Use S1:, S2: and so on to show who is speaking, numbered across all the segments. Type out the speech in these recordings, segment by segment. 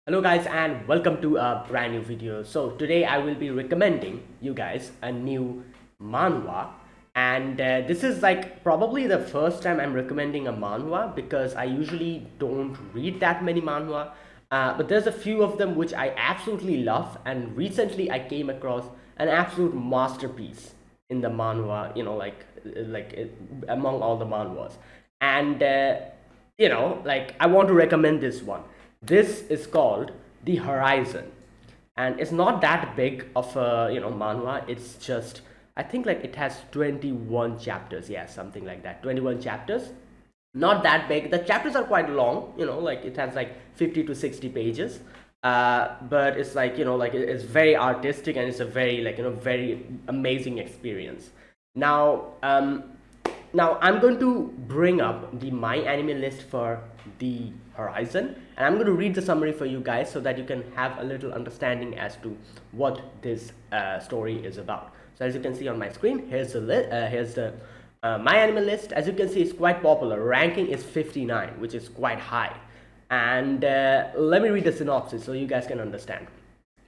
S1: Hello guys and welcome to a brand new video. So today I will be recommending you guys a new manhwa, and this is like probably the first time I'm recommending a manhwa because I usually don't read that many manhwa, but there's a few of them which I absolutely love, and recently I came across an absolute masterpiece in the manhwa, among all the manhwas. And like I want to recommend this one. This is called The Horizon, and it's not that big of a manhwa. It's just, I think, like it has 21 chapters. Yeah, something like that. 21 chapters. Not that big. The chapters are quite long. Like it has like 50 to 60 pages. But it's like it's very artistic, and it's a very very amazing experience. Now, now I'm going to bring up the my anime list for the Horizon, and I'm going to read the summary for you guys so that you can have a little understanding as to what this story is about. So as you can see on my screen, here's the my anime list. As you can see, it's quite popular. Ranking is 59, which is quite high. And let me read the synopsis so you guys can understand.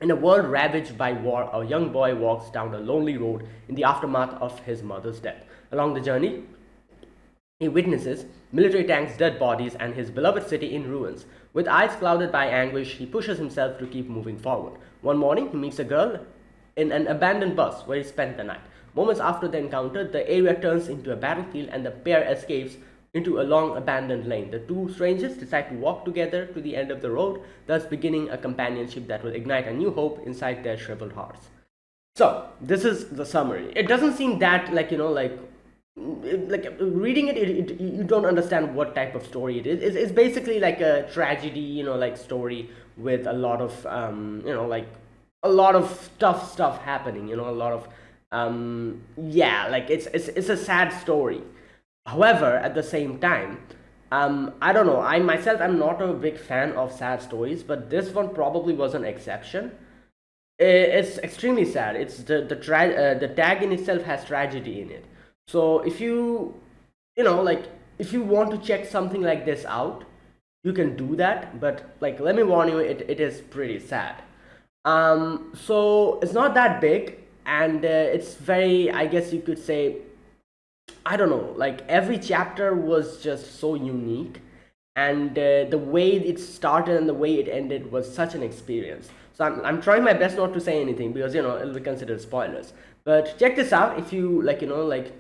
S1: In a world ravaged by war, a young boy walks down a lonely road in the aftermath of his mother's death. Along the journey, he witnesses military tanks, dead bodies, and his beloved city in ruins. With eyes clouded by anguish, he pushes himself to keep moving forward. One morning, he meets a girl in an abandoned bus where he spent the night. Moments after the encounter, the area turns into a battlefield and the pair escapes into a long abandoned lane. The two strangers decide to walk together to the end of the road, thus beginning a companionship that will ignite a new hope inside their shriveled hearts. So this is the summary. It doesn't seem that like reading you don't understand what type of story it is. It's basically like a tragedy, like story with a lot of like a lot of tough stuff happening. A lot of yeah, like it's a sad story. However, at the same time, I don't know. I myself am not a big fan of sad stories, but this one probably was an exception. It's extremely sad. It's the tag in itself has tragedy in it. So if like if you want to check something like this out, you can do that. But like, let me warn you, it is pretty sad. So it's not that big, and it's very, I guess you could say, I don't know, like every chapter was just so unique, and the way it started and the way it ended was such an experience. So I'm trying my best not to say anything because it'll be considered spoilers. But check this out if you like, like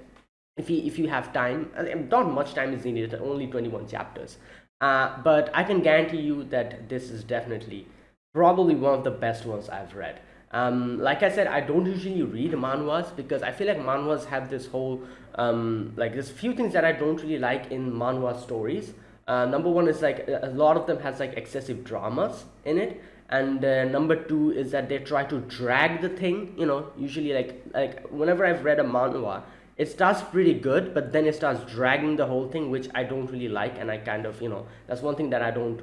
S1: if you have time. Not much time is needed, only 21 chapters. But I can guarantee you that this is definitely probably one of the best ones I've read. Like I said, I don't usually read manhwas because I feel like manhwas have this whole like there's few things that I don't really like in manhwa stories. Number one is like a lot of them has like excessive dramas in it, and number two is that they try to drag the thing. Usually like whenever I've read a manhwa, it starts pretty good, but then it starts dragging the whole thing, which I don't really like, and I kind of that's one thing that I don't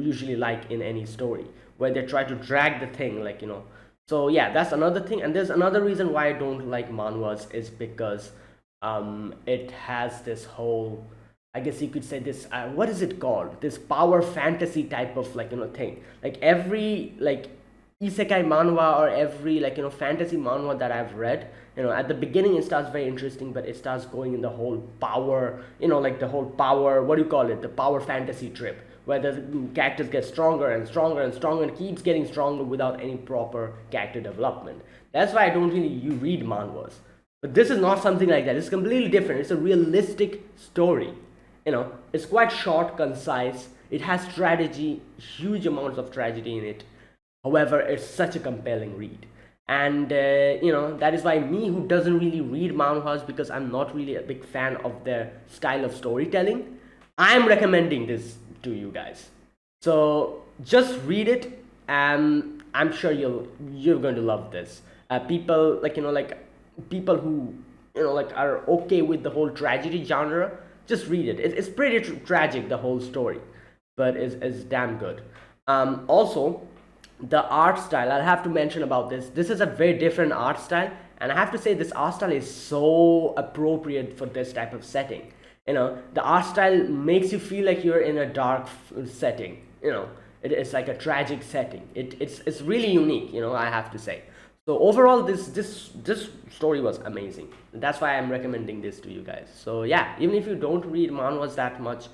S1: usually like in any story where they try to drag the thing, like so yeah, that's another thing. And there's another reason why I don't like manhwas is because it has this whole, I guess you could say, this what is it called, this power fantasy type of thing. Like every like isekai manhwa or every fantasy manhwa that I've read, at the beginning it starts very interesting, but it starts going in the whole power, like the whole power, what do you call it, the power fantasy trip, where the characters get stronger and stronger and stronger and keeps getting stronger without any proper character development. That's why I don't really you read manhwas. But this is not something like that. It's completely different. It's a realistic story. It's quite short, concise. It has strategy, huge amounts of tragedy in it. However, it's such a compelling read. And that is why me, who doesn't really read manhwas because I'm not really a big fan of their style of storytelling, I'm recommending this to you guys. So just read it, and I'm sure you're going to love this. People like people who like are okay with the whole tragedy genre, just read it. It's pretty tragic, the whole story, but it's damn good. Also, the art style, I'll have to mention about this is a very different art style, and I have to say this art style is so appropriate for this type of setting. The art style makes you feel like you're in a dark setting. it's like a tragic setting. It's really unique, I have to say. So overall, this story was amazing. That's why I'm recommending this to you guys. So yeah, even if you don't read manhwas that much,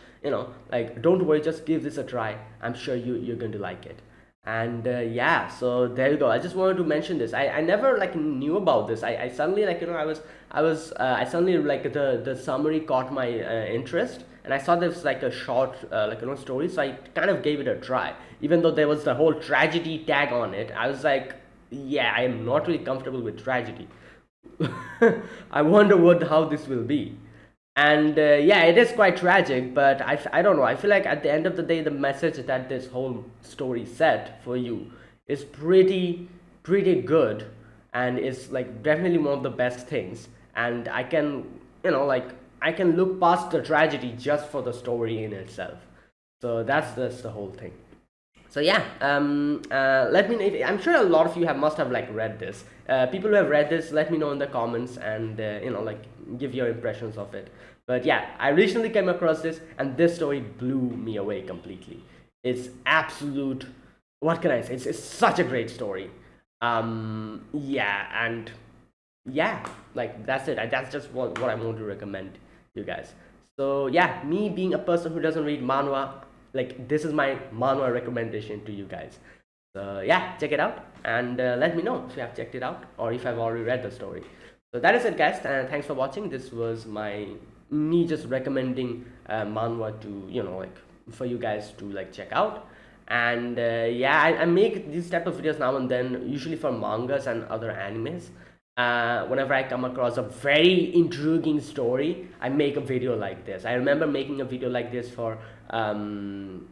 S1: like, don't worry, just give this a try. I'm sure you're going to like it. And yeah, so there you go. I just wanted to mention this. I never like knew about this. I suddenly, like, I suddenly, like, the summary caught my interest, and I saw this like a short like, story, so I kind of gave it a try. Even though there was the whole tragedy tag on it, I was like, yeah, I am not really comfortable with tragedy. I wonder how this will be. And yeah, it is quite tragic, but I don't know, I feel like at the end of the day, the message that this whole story set for you is pretty good, and it's like definitely one of the best things. And I can, like, I can look past the tragedy just for the story in itself. So that's the whole thing. So yeah, let me know if, I'm sure a lot of you must have like read this. People who have read this, let me know in the comments, and like, give your impressions of it. But yeah, I recently came across this, and this story blew me away completely. It's absolute, what can I say, it's such a great story. Yeah, and yeah, like, that's it. That's just what I want to recommend you guys. So yeah, me being a person who doesn't read manhwa, like, this is my manhwa recommendation to you guys. So yeah, check it out, and let me know if you have checked it out, or if I've already read the story. So that is it, guys, and thanks for watching. This was me just recommending manhwa to, like, for you guys to like check out. And yeah, I make these type of videos now and then, usually for mangas and other animes. Whenever I come across a very intriguing story, I make a video like this. I remember making a video like this for The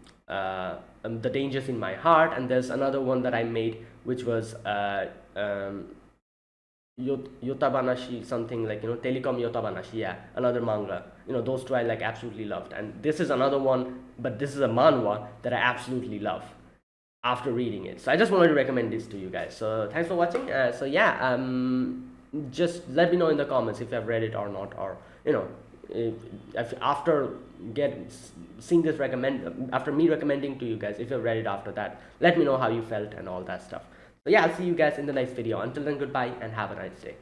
S1: Dangers in My Heart, and there's another one that I made, which was Yotabanashi, something like, Telecom Yotabanashi, yeah, another manga. Those two I like absolutely loved. And this is another one, but this is a manhwa that I absolutely love after reading it. So I just wanted to recommend this to you guys. So thanks for watching. So yeah, just let me know in the comments if you've read it or not, or if after seeing this after me recommending to you guys, if you've read it after that, let me know how you felt and all that stuff. So yeah, I'll see you guys in the next video. Until then, goodbye and have a nice day.